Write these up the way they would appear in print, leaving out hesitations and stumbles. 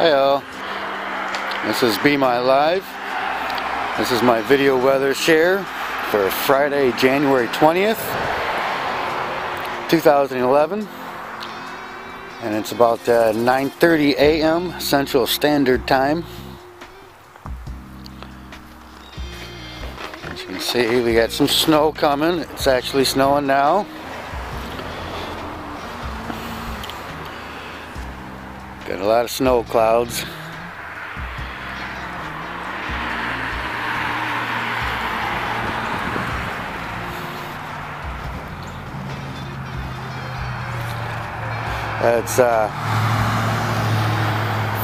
Hey all, this is Be My Live. This is my video weather share for Friday, January 20th, 2011. And it's about 9:30 a.m. Central Standard Time. As you can see, we got some snow coming. It's actually snowing now. Got a lot of snow clouds. It's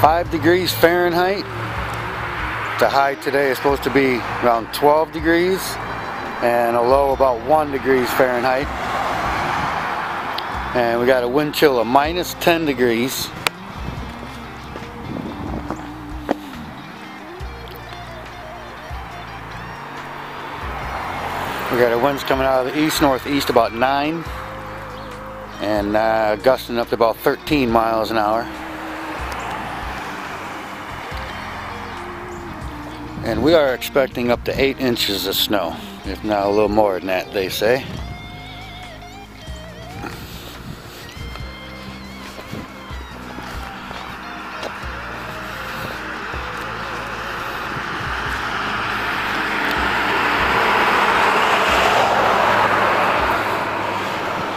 5 degrees Fahrenheit. The high today is supposed to be around 12 degrees and a low about 1 degrees Fahrenheit. And we got a wind chill of minus 10 degrees. We got our winds coming out of the east-northeast about 9 and gusting up to about 13 miles an hour. And we are expecting up to 8 inches of snow, if not a little more than that, they say.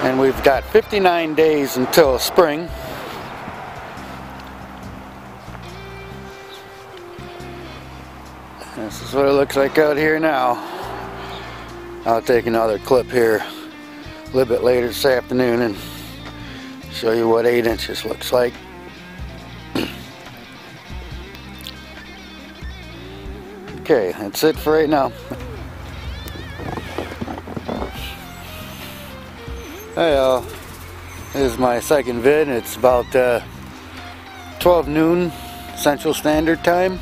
And we've got 59 days until spring. This is what it looks like out here now. I'll take another clip here a little bit later this afternoon and show you what 8 inches looks like. Okay, that's it for right now. Hey all, this is my second vid. It's about 12 noon Central Standard Time,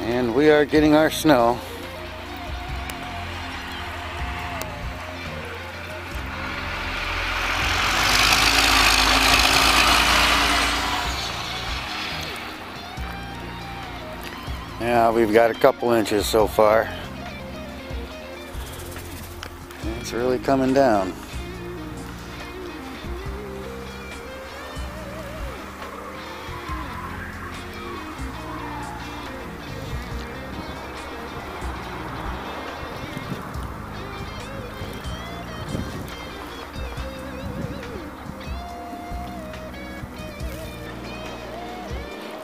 and we are getting our snow. Yeah, we've got a couple inches so far. It's really coming down.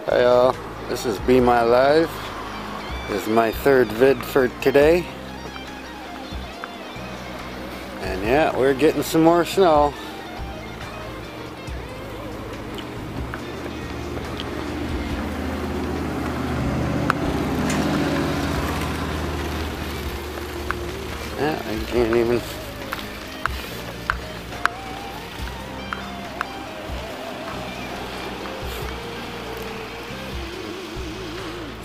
Hi y'all, this is Be My Live. This is my third vid for today. And yeah, we're getting some more snow. Yeah, I can't even. It's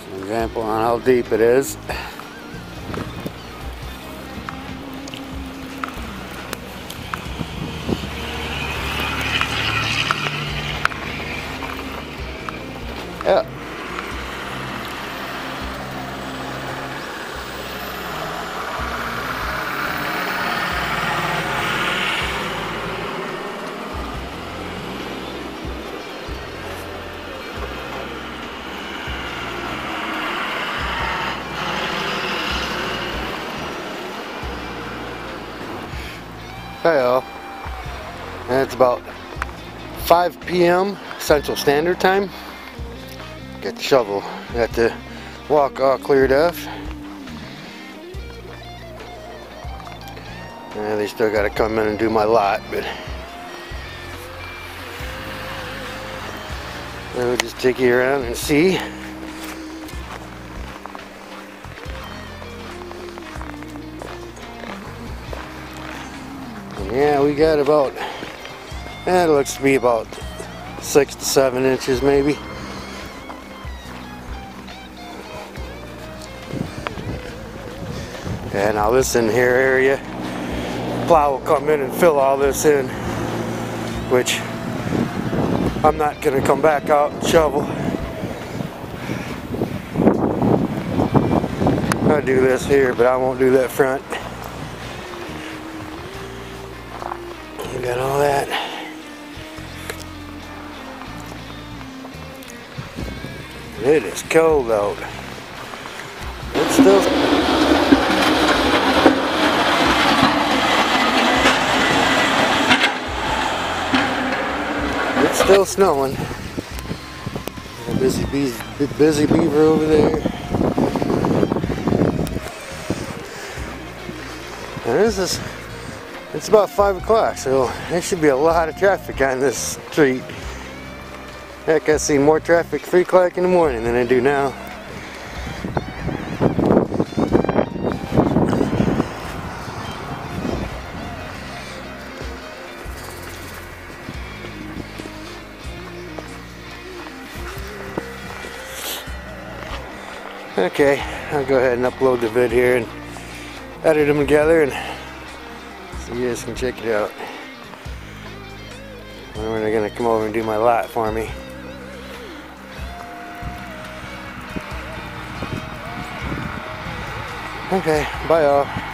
an example on how deep it is. Yeah. Hey all. And it's about 5 p.m. Central Standard Time. Got the shovel, got the walk all cleared off. They still got to come in and do my lot, but we'll just take you around and see. Yeah, we got about, it looks to be about 6 to 7 inches maybe. Yeah, now this in here area, plow will come in and fill all this in, which I'm not gonna come back out and shovel. I'll do this here, but I won't do that front. You got all that. It is cold out. It's still snowing. A busy beaver over there. And it's about 5 o'clock, so there should be a lot of traffic on this street. Heck, I see more traffic 3 o'clock in the morning than I do now. Okay, I'll go ahead and upload the vid here and edit them together, and so you guys can check it out. When they're gonna come over and do my lot for me. Okay, bye y'all.